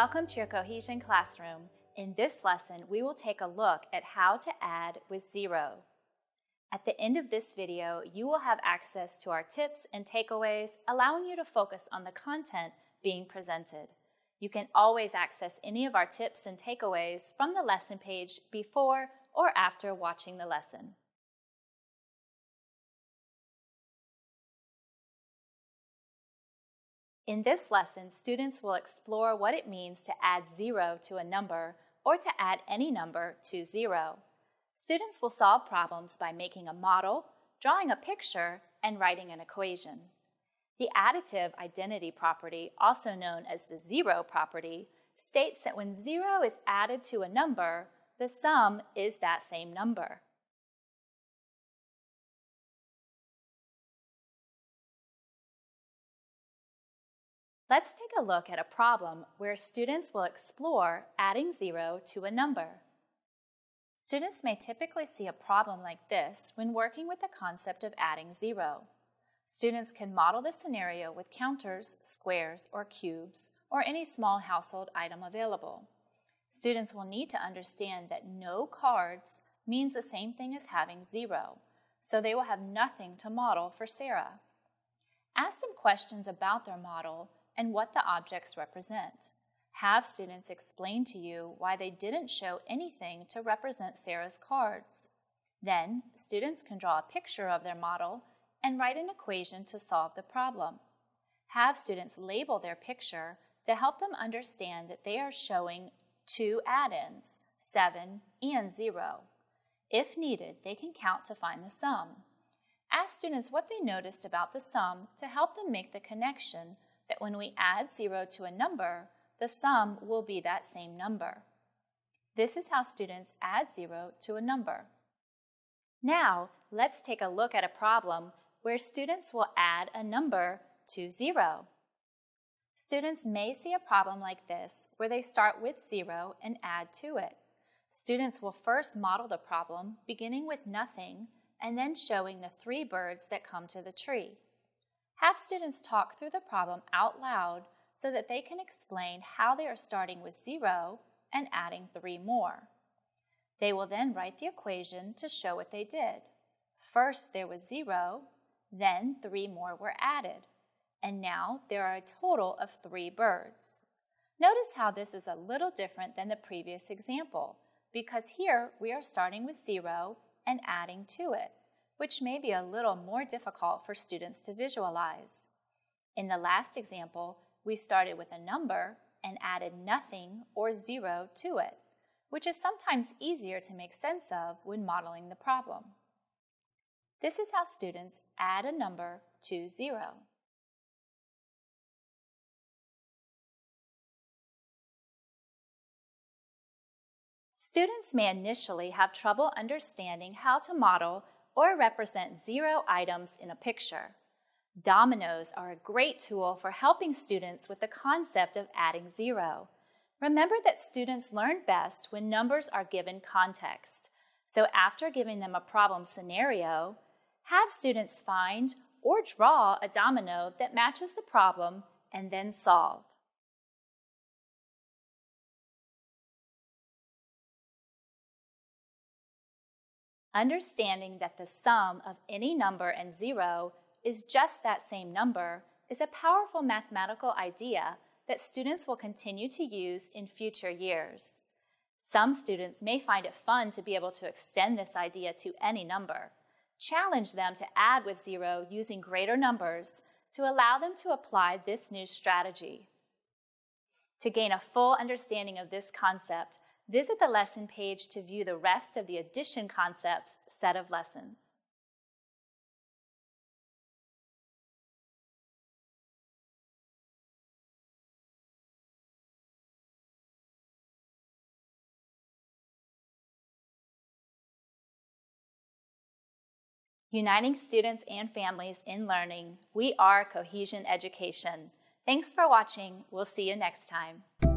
Welcome to your Cohesion Classroom. In this lesson, we will take a look at how to add with zero. At the end of this video, you will have access to our tips and takeaways, allowing you to focus on the content being presented. You can always access any of our tips and takeaways from the lesson page before or after watching the lesson. In this lesson, students will explore what it means to add zero to a number or to add any number to zero. Students will solve problems by making a model, drawing a picture, and writing an equation. The additive identity property, also known as the zero property, states that when zero is added to a number, the sum is that same number. Let's take a look at a problem where students will explore adding zero to a number. Students may typically see a problem like this when working with the concept of adding zero. Students can model the scenario with counters, squares, or cubes, or any small household item available. Students will need to understand that no cards means the same thing as having zero, so they will have nothing to model for Sarah. Ask them questions about their model and what the objects represent. Have students explain to you why they didn't show anything to represent Sarah's cards. Then, students can draw a picture of their model and write an equation to solve the problem. Have students label their picture to help them understand that they are showing two add-ins, 7 and 0. If needed, they can count to find the sum. Ask students what they noticed about the sum to help them make the connection that when we add 0 to a number, the sum will be that same number. This is how students add 0 to a number. Now, let's take a look at a problem where students will add a number to 0. Students may see a problem like this where they start with 0 and add to it. Students will first model the problem, beginning with nothing, and then showing the 3 birds that come to the tree. Have students talk through the problem out loud so that they can explain how they are starting with 0 and adding 3 more. They will then write the equation to show what they did. First there was 0, then 3 more were added, and now there are a total of 3 birds. Notice how this is a little different than the previous example, because here we are starting with 0 and adding to it, which may be a little more difficult for students to visualize. In the last example, we started with a number and added nothing or 0 to it, which is sometimes easier to make sense of when modeling the problem. This is how students add a number to 0. Students may initially have trouble understanding how to model or represent 0 items in a picture. Dominoes are a great tool for helping students with the concept of adding 0. Remember that students learn best when numbers are given context. So after giving them a problem scenario, have students find or draw a domino that matches the problem and then solve. Understanding that the sum of any number and 0 is just that same number is a powerful mathematical idea that students will continue to use in future years. Some students may find it fun to be able to extend this idea to any number. Challenge them to add with 0 using greater numbers to allow them to apply this new strategy. To gain a full understanding of this concept, visit the lesson page to view the rest of the addition concepts set of lessons. Uniting students and families in learning, we are Cohesion Education. Thanks for watching. We'll see you next time.